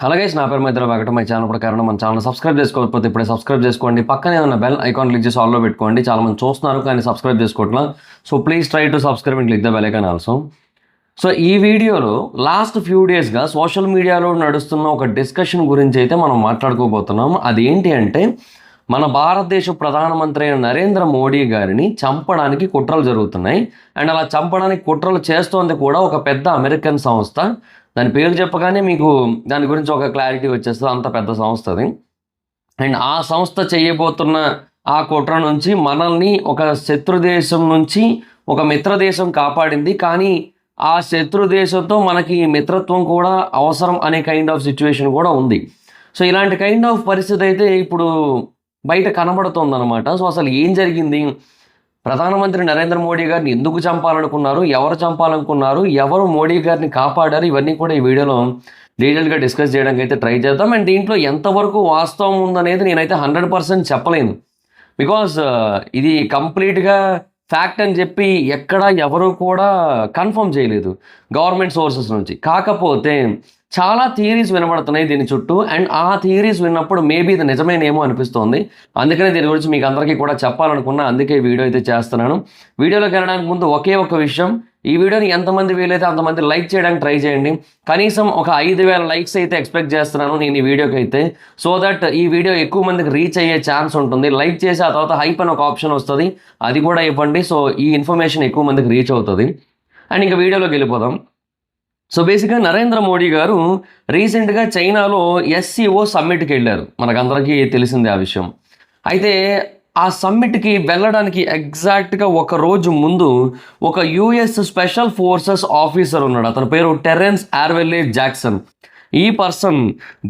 అలాగే నా పేరు మైత్రి వెంకట. మై ఛానల్ ప్రకారం మన ఛానల్ సబ్స్క్రైబ్ చేసుకోకపోతే ఇప్పుడే సబ్స్క్రైబ్ చేసుకోండి. పక్కనే ఉన్న బెల్ ఐకాన్ క్లిక్ చేసి ఆల్లో పెట్టుకోండి. చాలా మంది చూస్తున్నారు కానీ సబ్స్క్రైబ్ చేసుకోవట్లా. So please try to subscribe and click the bell icon also. సో ఈ వీడియోలో లాస్ట్ ఫ్యూ డేస్గా సోషల్ మీడియాలో నడుస్తున్న ఒక డిస్కషన్ గురించి అయితే మనం మాట్లాడుకోబోతున్నాం. అదేంటి అంటే మన భారతదేశ ప్రధానమంత్రి అయిన నరేంద్ర మోడీ గారిని చంపడానికి కుట్రలు జరుగుతున్నాయి. అండ్ అలా చంపడానికి కుట్రలు చేస్తోంది కూడా ఒక పెద్ద అమెరికన్ సంస్థ. దాని పేరు చెప్పగానే మీకు దాని గురించి ఒక క్లారిటీ వచ్చేస్తుంది. అంత పెద్ద సంస్థ అది. అండ్ ఆ సంస్థ చేయబోతున్న ఆ కుట్ర నుంచి మనల్ని ఒక శత్రు దేశం నుంచి ఒక మిత్ర దేశం కాపాడింది. కానీ ఆ శత్రు దేశంతో మనకి మిత్రత్వం కూడా అవసరం అనే కైండ్ ఆఫ్ సిచ్యువేషన్ కూడా ఉంది. సో ఇలాంటి కైండ్ ఆఫ్ పరిస్థితి అయితే ఇప్పుడు బయట కనబడుతోందనమాట. సో అసలు ఏం జరిగింది, ప్రధానమంత్రి నరేంద్ర మోడీ గారిని ఎందుకు చంపాలనుకున్నారు, ఎవరు చంపాలనుకున్నారు, ఎవరు మోడీ గారిని కాపాడారు, ఇవన్నీ కూడా ఈ వీడియోలో డీటెయిల్గా డిస్కస్ చేయడానికి అయితే ట్రై చేద్దాం. అండ్ దీంట్లో ఎంతవరకు వాస్తవం ఉందనేది నేనైతే 100% చెప్పలేను. బికాజ్ ఇది కంప్లీట్గా ఫ్యాక్ట్ అని చెప్పి ఎక్కడ ఎవరు కూడా కన్ఫర్మ్ చేయలేదు గవర్నమెంట్ సోర్సెస్ నుంచి. కాకపోతే చాలా థియరీస్ వినబడుతున్నాయి దీని చుట్టూ. అండ్ ఆ థియరీస్ విన్నప్పుడు మేబీ ఇది నిజమేనేమో అనిపిస్తోంది. అందుకనే దీని గురించి మీకు అందరికీ కూడా చెప్పాలనుకున్నా. అందుకే ఈ వీడియో అయితే చేస్తున్నాను. వీడియోలోకి వెళ్ళడానికి ముందు ఒకే ఒక విషయం, ఈ వీడియోని ఎంతమంది వీలైతే అంతమంది లైక్ చేయడానికి ట్రై చేయండి. కనీసం ఒక 5,000 లైక్స్ అయితే ఎక్స్పెక్ట్ చేస్తున్నాను నేను ఈ వీడియోకి అయితే. సో దట్ ఈ వీడియో ఎక్కువ మందికి రీచ్ అయ్యే ఛాన్స్ ఉంటుంది. లైక్ చేసి ఆ తర్వాత హైప్ అని ఒక ఆప్షన్ వస్తుంది, అది కూడా ఇవ్వండి. సో ఈ ఇన్ఫర్మేషన్ ఎక్కువ మందికి రీచ్ అవుతుంది. అండ్ ఇంకా వీడియోలోకి వెళ్ళిపోదాం. సో బేసిక్గా నరేంద్ర మోడీ గారు రీసెంట్గా చైనాలో SCO సమ్మిట్కి వెళ్ళారు. మనకందరికీ తెలిసిందే ఆ విషయం. అయితే ఆ సమ్మిట్కి వెళ్ళడానికి ఎగ్జాక్ట్గా ఒక రోజు ముందు ఒక US స్పెషల్ ఫోర్సెస్ ఆఫీసర్ ఉన్నాడు. అతని పేరు టెరెన్స్ ఆర్వెల్లే జాక్సన్. ఈ పర్సన్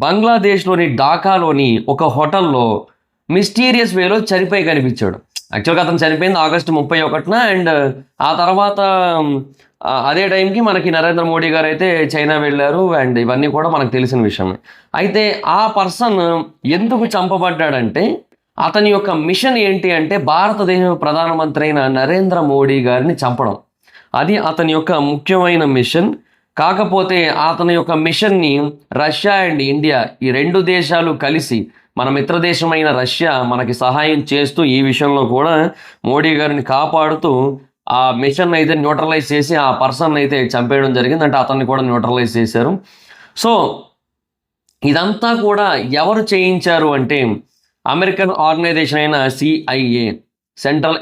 బంగ్లాదేశ్లోని ఢాకాలోని ఒక హోటల్లో మిస్టీరియస్ వేలో చనిపోయి కనిపించాడు. యాక్చువల్గా అతను చనిపోయింది ఆగస్టు 31న. అండ్ ఆ తర్వాత అదే టైంకి మనకి నరేంద్ర మోడీ గారు అయితే చైనా వెళ్ళారు. అండ్ ఇవన్నీ కూడా మనకు తెలిసిన విషయమే. అయితే ఆ పర్సన్ ఎందుకు చంపబడ్డాడంటే అతని యొక్క మిషన్ ఏంటి అంటే భారతదేశ ప్రధానమంత్రి అయిన నరేంద్ర మోడీ గారిని చంపడం. అది అతని యొక్క ముఖ్యమైన మిషన్. కాకపోతే అతని యొక్క మిషన్ని రష్యా అండ్ ఇండియా ఈ రెండు దేశాలు కలిసి మన మిత్రదేశమైన రష్యా మనకి సహాయం చేస్తూ ఈ విషయంలో కూడా మోడీ గారిని కాపాడుతూ ఆ మిషన్ అయితే న్యూట్రలైజ్ చేసి ఆ పర్సన్ అయితే చంపేయడం జరిగింది. అంటే అతన్ని కూడా న్యూట్రలైజ్ చేశారు. సో ఇదంతా కూడా ఎవరు చేయించారు అంటే అమెరికన్ ఆర్గనైజేషన్ అయిన CIA, central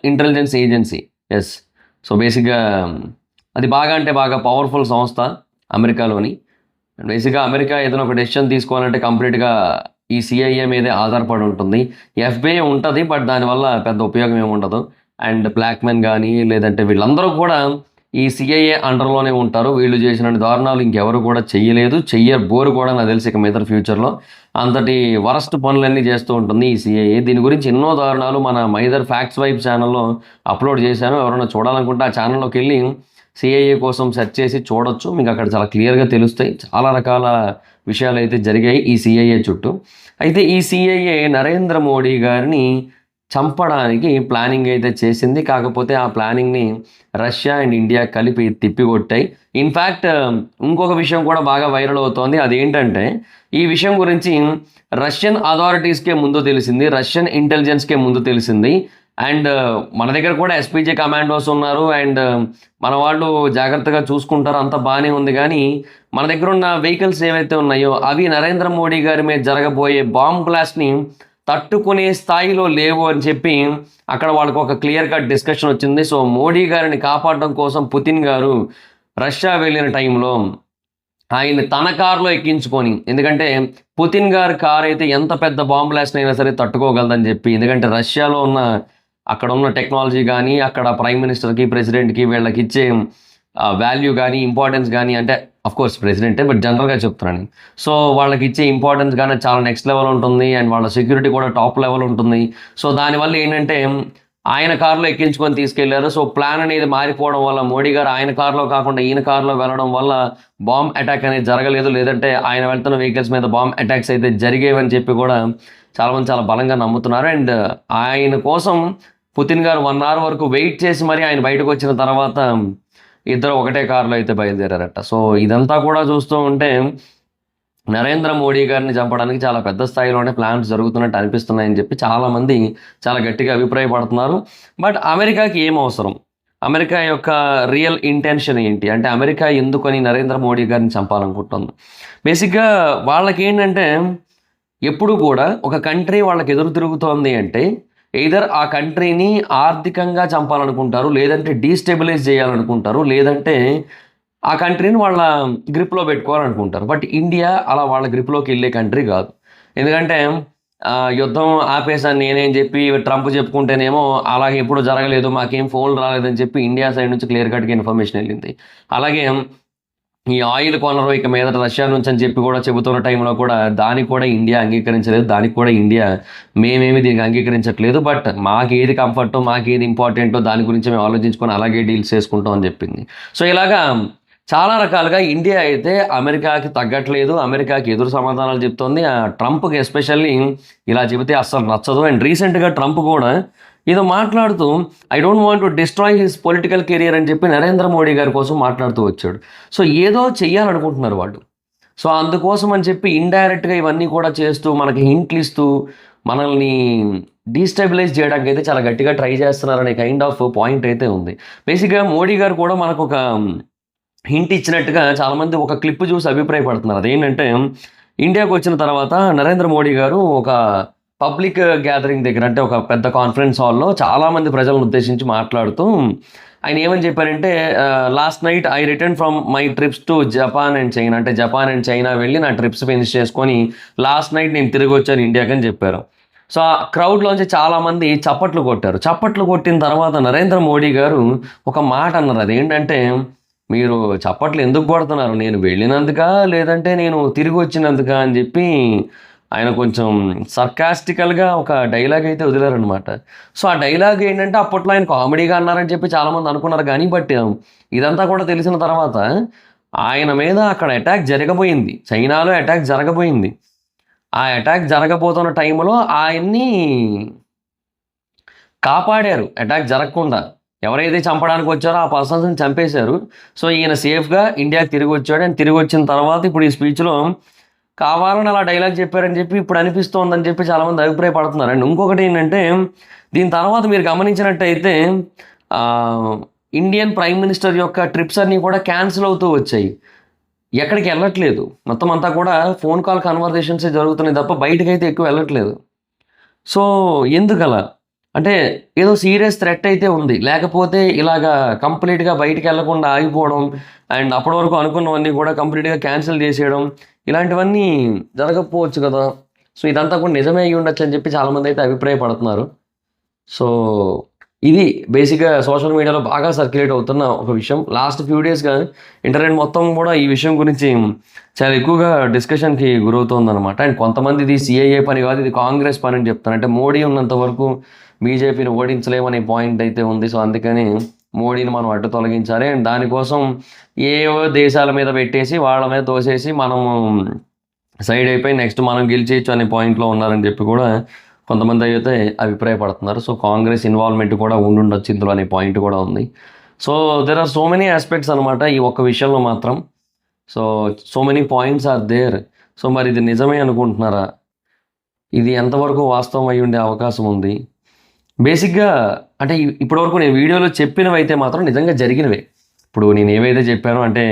intelligence agency. Yes. So బేసిక్గా అది బాగా అంటే బాగా పవర్ఫుల్ సంస్థ అమెరికాలోని. బేసిక్గా అమెరికా ఏదైనా ఒక డెసిషన్ తీసుకోవాలంటే కంప్లీట్గా ఈ CIA మీదే ఆధారపడి ఉంటుంది. FBI ఉంటుంది, బట్ దానివల్ల పెద్ద ఉపయోగం ఏమి ఉండదు. అండ్ బ్లాక్ మెన్ కానీ లేదంటే వీళ్ళందరూ కూడా ఈ CIA అండర్లోనే ఉంటారు. వీళ్ళు చేసిన దారుణాలు ఇంకెవరు కూడా చెయ్యబోరు కూడా నాకు తెలిసి ఇక మీద ఫ్యూచర్లో. అంతటి వరస్ట్ పనులన్నీ చేస్తూ ఉంటుంది ఈ CIA. దీని గురించి ఎన్నో దారుణాలు మన మైదర్ ఫ్యాక్ట్స్ వైబ్ ఛానల్లో అప్లోడ్ చేశాను. ఎవరైనా చూడాలనుకుంటే ఆ ఛానల్లోకి వెళ్ళి CIA కోసం సెర్చ్ చేసి చూడొచ్చు. మీకు అక్కడ చాలా క్లియర్గా తెలుస్తాయి. చాలా రకాల విషయాలు అయితే జరిగాయి ఈ CIA చుట్టూ. అయితే ఈ CIA నరేంద్ర మోడీ గారిని చంపడానికి ప్లానింగ్ అయితే చేసింది. కాకపోతే ఆ ప్లానింగ్ని రష్యా అండ్ ఇండియా కలిపి తిప్పికొట్టాయి. ఇన్ఫ్యాక్ట్ ఇంకొక విషయం కూడా బాగా వైరల్ అవుతోంది. అదేంటంటే ఈ విషయం గురించి రష్యన్ అథారిటీస్కే ముందు తెలిసింది, రష్యన్ ఇంటెలిజెన్స్కే ముందు తెలిసింది. అండ్ మన దగ్గర కూడా SPG కమాండోస్ ఉన్నారు. అండ్ మన వాళ్ళు జాగ్రత్తగా చూసుకుంటారు, అంత బాగానే ఉంది. కానీ మన దగ్గర ఉన్న వెహికల్స్ ఏవైతే ఉన్నాయో అవి నరేంద్ర మోడీ గారి మీద జరగబోయే బాంబ్ బ్లాస్ట్ని తట్టుకునే స్థాయిలో లేవు అని చెప్పి అక్కడ వాళ్ళకు ఒక క్లియర్ కట్ డిస్కషన్ వచ్చింది. సో మోడీ గారిని కాపాడడం కోసం పుతిన్ గారు రష్యా వెళ్ళిన టైంలో ఆయన తన కారులో ఎక్కించుకొని, ఎందుకంటే పుతిన్ గారి కార్ అయితే ఎంత పెద్ద బాంబ్ బ్లాస్ట్ అయినా సరే తట్టుకోగలదని చెప్పి, ఎందుకంటే రష్యాలో ఉన్న అక్కడ ఉన్న టెక్నాలజీ కానీ అక్కడ ప్రైమ్ మినిస్టర్కి ప్రెసిడెంట్కి వీళ్ళకి ఇచ్చే వాల్యూ కానీ ఇంపార్టెన్స్ కానీ, అంటే అఫ్కోర్స్ ప్రెసిడెంటే బట్ జనరల్గా చెప్తున్నాను. సో వాళ్ళకి ఇచ్చే ఇంపార్టెన్స్ కానీ చాలా నెక్స్ట్ లెవెల్ ఉంటుంది. అండ్ వాళ్ళ సెక్యూరిటీ కూడా టాప్ లెవెల్ ఉంటుంది. సో దానివల్ల ఏంటంటే ఆయన కారులో ఎక్కించుకొని తీసుకెళ్లారు. సో ప్లాన్ అనేది మారిపోవడం వల్ల మోడీ గారు ఆయన కారులో కాకుండా ఈయన కారులో వెళ్ళడం వల్ల బాంబ్ అటాక్ అనేది జరగలేదు. లేదంటే ఆయన వెళ్తున్న వెహికల్స్ మీద బాంబ్ అటాక్స్ అయితే జరిగేవని చెప్పి కూడా చాలామంది చాలా బలంగా నమ్ముతున్నారు. అండ్ ఆయన కోసం పుతిన్ గారు 1 hour వరకు వెయిట్ చేసి మరి ఆయన బయటకు వచ్చిన తర్వాత ఇద్దరు ఒకటే కారులో అయితే బయలుదేరారట. సో ఇదంతా కూడా చూస్తూ ఉంటే నరేంద్ర మోడీ గారిని చంపడానికి చాలా పెద్ద స్థాయిలోనే ప్లాన్స్ జరుగుతున్నట్టు అనిపిస్తున్నాయని చెప్పి చాలామంది చాలా గట్టిగా అభిప్రాయపడుతున్నారు. బట్ అమెరికాకి ఏం అవసరం? అమెరికా యొక్క రియల్ ఇంటెన్షన్ ఏంటి? అంటే అమెరికా ఎందుకని నరేంద్ర మోడీ గారిని చంపాలనుకుంటుంది? బేసిక్‌గా వాళ్ళకేంటంటే ఎప్పుడు కూడా ఒక కంట్రీ వాళ్ళకి ఎదురు తిరుగుతోంది అంటే ఎయిదర్ ఆ కంట్రీని ఆర్థికంగా చంపాలనుకుంటారు, లేదంటే డీస్టెబిలైజ్ చేయాలనుకుంటారు, లేదంటే ఆ కంట్రీని వాళ్ళ గ్రిప్‌లో పెట్టుకోవాలనుకుంటారు. బట్ ఇండియా అలా వాళ్ళ గ్రిప్‌లోకి వెళ్ళే కంట్రీ కాదు. ఎందుకంటే యుద్ధం ఆపేసాను నేనే చెప్పి ట్రంప్ చెప్పుకుంటేనేమో అలాగే ఎప్పుడు జరగలేదు, మాకేం ఫోన్లు రాలేదని చెప్పి ఇండియా సైడ్ నుంచి క్లియర్ కట్‌గా ఇన్ఫర్మేషన్ వెళ్ళింది. అలాగే ఈ ఆయిల్ కొనరు ఇక మీదట రష్యా నుంచి అని చెప్పి కూడా చెబుతున్న టైంలో కూడా దానికి కూడా ఇండియా అంగీకరించలేదు. దానికి కూడా ఇండియా మేమేమి దీనికి అంగీకరించట్లేదు. బట్ మాకేది కంఫర్టో, మాకేది ఇంపార్టెంటో దాని గురించి మేము ఆలోచించుకొని అలాగే డీల్స్ చేసుకుంటాం అని చెప్పింది. సో ఇలాగా చాలా రకాలుగా ఇండియా అయితే అమెరికాకి తగ్గట్లేదు. అమెరికాకి ఎదురు సమాధానాలు చెప్తోంది. ట్రంప్‌కి ఎస్పెషల్లీ ఇలా చెబితే అస్సలు నచ్చదు. అండ్ రీసెంట్‌గా ట్రంప్ కూడా ఏదో మాట్లాడుతూ I don't want to destroy his political career అని చెప్పి నరేంద్ర మోడీ గారి కోసం మాట్లాడుతూ వచ్చాడు. సో ఏదో చెయ్యాలనుకుంటున్నారు వాళ్ళు. సో అందుకోసం అని చెప్పి ఇండైరెక్ట్‌గా ఇవన్నీ కూడా చేస్తూ మనకి హింట్లు ఇస్తూ మనల్ని డీస్టెబిలైజ్ చేయడానికి అయితే చాలా గట్టిగా ట్రై చేస్తున్నారనే కైండ్ ఆఫ్ పాయింట్ అయితే ఉంది. బేసిక్‌గా మోడీ గారు కూడా మనకొక హింట్ ఇచ్చినట్టుగా చాలామంది ఒక క్లిప్ చూసి అభిప్రాయపడుతున్నారు. అదేంటంటే ఇండియాకి వచ్చిన తర్వాత నరేంద్ర మోడీ గారు ఒక పబ్లిక్ గ్యాదరింగ్ దగ్గర అంటే ఒక పెద్ద కాన్ఫరెన్స్ హాల్‌లో చాలామంది ప్రజలను ఉద్దేశించి మాట్లాడుతూ ఆయన ఏమని చెప్పారంటే last night I return from my trips to Japan and China. అంటే జపాన్ అండ్ చైనా వెళ్ళి నా ట్రిప్స్ ఫినిష్ చేసుకొని లాస్ట్ నైట్ నేను తిరిగి వచ్చాను ఇండియాకి అని చెప్పారు. సో ఆ క్రౌడ్‌లోంచి చాలామంది చప్పట్లు కొట్టారు. చప్పట్లు కొట్టిన తర్వాత నరేంద్ర మోడీ గారు ఒక మాట అన్నారు. అదేంటంటే మీరు చప్పట్లు ఎందుకు కొడుతున్నారు? నేను వెళ్ళినందుకా? లేదంటే నేను తిరిగి వచ్చినందుకా? అని చెప్పి ఆయన కొంచెం సర్కాస్టికల్‌గా ఒక డైలాగ్ అయితే వదిలారనమాట. సో ఆ డైలాగ్ ఏంటంటే అప్పట్లో ఆయన కామెడీగా అన్నారని చెప్పి చాలామంది అనుకున్నారు గానీ బట్ ఇదంతా కూడా తెలిసిన తర్వాత ఆయన మీద అక్కడ అటాక్ జరగబోయింది. చైనాలో అటాక్ జరగబోయింది. ఆ అటాక్ జరగబోతున్న టైంలో ఆయన్ని కాపాడారు అటాక్ జరగకుండా. ఎవరైతే చంపడానికి వచ్చారో ఆ పర్సన్స్‌ని చంపేశారు. సో ఈయన సేఫ్‌గా ఇండియాకి తిరిగొచ్చాడు. అండ్ తిరిగొచ్చిన తర్వాత ఇప్పుడు ఈ స్పీచ్‌లో కావాలని అలా డైలాగ్ చెప్పారని చెప్పి ఇప్పుడు అనిపిస్తోందని చెప్పి చాలామంది అభిప్రాయపడుతున్నారు. అండ్ ఇంకొకటి ఏంటంటే దీని తర్వాత మీరు గమనించినట్టయితే ఇండియన్ ప్రైమ్ మినిస్టర్ యొక్క ట్రిప్స్ అన్నీ కూడా క్యాన్సిల్ అవుతూ వచ్చాయి. ఎక్కడికి వెళ్ళట్లేదు. మొత్తం అంతా కూడా ఫోన్ కాల్ కన్వర్జేషన్సే జరుగుతున్నాయి తప్ప బయటకైతే ఎక్కువ వెళ్ళట్లేదు. సో ఎందుకలా? అంటే ఏదో సీరియస్ థ్రెట్ అయితే ఉంది. లేకపోతే ఇలాగా కంప్లీట్‌గా బయటికెళ్ళకుండా ఆగిపోవడం అండ్ అప్పటి వరకు అనుకున్నవన్నీ కూడా కంప్లీట్‌గా క్యాన్సిల్ చేసేయడం ఇలాంటివన్నీ జరగకపోవచ్చు కదా! సో ఇదంతా కూడా నిజమే అయ్యుండొచ్చని చెప్పి చాలామందైతే అభిప్రాయపడుతున్నారు. సో ఇది బేసిక్‌గా సోషల్ మీడియాలో బాగా సర్క్యులేట్ అవుతున్న ఒక విషయం. లాస్ట్ ఫ్యూ డేస్‌గా ఇంటర్నెట్ మొత్తం కూడా ఈ విషయం గురించి చాలా ఎక్కువగా డిస్కషన్‌కి గురవుతోందనమాట. అండ్ కొంతమంది ఇది సీఏఏ పని కాదు, ఇది కాంగ్రెస్ పని అని చెప్తారు. అంటే మోడీ ఉన్నంత వరకు బీజేపీని ఓడించలేమనే పాయింట్ అయితే ఉంది. సో అందుకని మోడీని మనం అడ్డు తొలగించాలి. అండ్ దానికోసం ఏవో దేశాల మీద పెట్టేసి వాళ్ళ మీద తోసేసి మనము సైడ్ అయిపోయి నెక్స్ట్ మనం గెలిచేయచ్చు అనే పాయింట్‌లో ఉన్నారని చెప్పి కూడా కొంతమంది అయితే అభిప్రాయపడుతున్నారు. సో కాంగ్రెస్ ఇన్వాల్వ్‌మెంట్ కూడా ఉండుండొచ్చు ఇందులో అనే పాయింట్ కూడా ఉంది. So there are so many aspects అనమాట ఈ ఒక్క విషయంలో మాత్రం. So many points are there. So మరి ఇది నిజమే అనుకుంటున్నారా? ఇది ఎంతవరకు వాస్తవం అయ్యి ఉండే అవకాశం ఉంది? బేసిక్‌గా అంటే ఇప్పటివరకు నేను వీడియోలో చెప్పినవైతే మాత్రం నిజంగా జరిగినవే. ఇప్పుడు నేను ఏవైతే చెప్పానో అంటే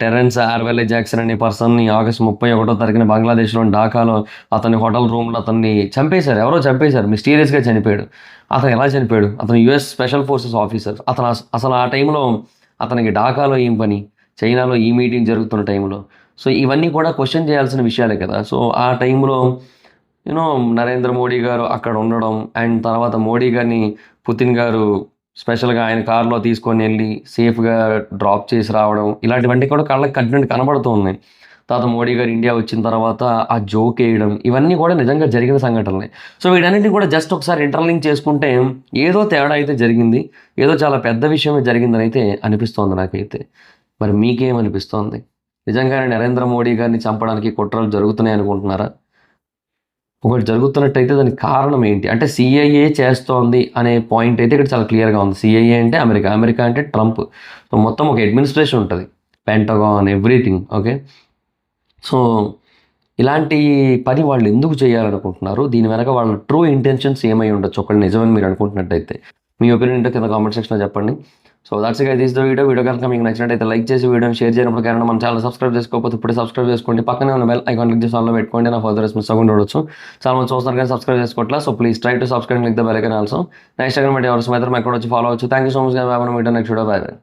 టెరెన్స్ ఆర్వెల్ జాక్సన్ అనే పర్సన్‌ని ఆగస్టు 31వ తారీఖున బంగ్లాదేశ్‌లోని ఢాకాలో అతని హోటల్ రూమ్‌లో అతన్ని చంపేశారు. ఎవరో చంపేశారు. మిస్టీరియస్‌గా చనిపోయాడు. అతను ఎలా చనిపోయాడు? అతను యూఎస్ స్పెషల్ ఫోర్సెస్ ఆఫీసర్. అతను అసలు ఆ టైంలో అతనికి ఢాకాలో ఏం పని? చైనాలో ఈ మీటింగ్ జరుగుతున్న టైంలో. సో ఇవన్నీ కూడా క్వెషన్ చేయాల్సిన విషయాలే కదా! సో ఆ టైంలో నరేంద్ర మోడీ గారు అక్కడ ఉండడం అండ్ తర్వాత మోడీ గారిని పుతిన్ గారు స్పెషల్‌గా ఆయన కార్‌లో తీసుకొని వెళ్ళి సేఫ్‌గా డ్రాప్ చేసి రావడం ఇలాంటివన్నీ కూడా కళ్ళకి కట్టినట్టు కనబడుతూ ఉన్నాయి. తర్వాత మోడీ గారు ఇండియా వచ్చిన తర్వాత ఆ జోక్ ఏయడం ఇవన్నీ కూడా నిజంగా జరిగిన సంఘటనలే. సో వీటన్నిటిని కూడా జస్ట్ ఒకసారి ఇంటర్లింక్ చేసుకుంటే ఏదో తేడా అయితే జరిగింది. ఏదో చాలా పెద్ద విషయమే జరిగిందని అయితే అనిపిస్తోంది నాకైతే. మరి మీకేమనిపిస్తోంది? నిజంగానే నరేంద్ర మోడీ గారిని చంపడానికి కుట్రలు జరుగుతున్నాయి అనుకుంటున్నారా? ఒకటి జరుగుతున్నట్టయితే దానికి కారణం ఏంటి? అంటే సీఐఏ చేస్తోంది అనే పాయింట్ అయితే ఇక్కడ చాలా క్లియర్‌గా ఉంది. సీఐఏ అంటే అమెరికా, అమెరికా అంటే ట్రంప్. సో, మొత్తం ఒక అడ్మినిస్ట్రేషన్ ఉంటది. Pentagon everything. ఓకే. సో, ఇలాంటి పని వాళ్ళు ఎందుకు చేయాలనుకుంటున్నారు? దీని వెనక వాళ్ళ ట్రూ ఇంటెన్షన్స్ ఏమై ఉండొచ్చు? ఒకవేళ నిజమని మీరు అనుకుంటున్నట్టయితే. మీ ఒపీనియన్ ఏంటో కింద కామెంట్ సెక్షన్‌లో చెప్పండి. So, that's it guys. This the video. Video కనుక మీకు నచ్చినట్టయితే లైక్ చేసి వీడియోని షేర్ చేయనప్పుడు కారణం మన ఛానల్ సబ్స్క్రైబ్ చేసుకోకపోతే ఇప్పుడే సబ్స్క్రైబ్ చేసుకోండి. పక్కనే ఉన్న బెల్ ఐకాన్ క్లిక్ చేసి ఆన్‌లో పెట్టుకోండి. నా ఫర్దర్ మిస్ అవ్వకుండా చూడొచ్చు. చాలా మంది చూస్తున్నారు కానీ సబ్స్క్రైబ్ చేసుకోవట్లా. So, please try to subscribe click the bell icon also. నా ఇన్‌స్టాగ్రామ్ ఐడి ఎవరు సుమిత్ర అకౌంట్ వచ్చి ఫాలో అవ్వచ్చు. Thank you so much guys. Bye bye. Meet next video. Bye by.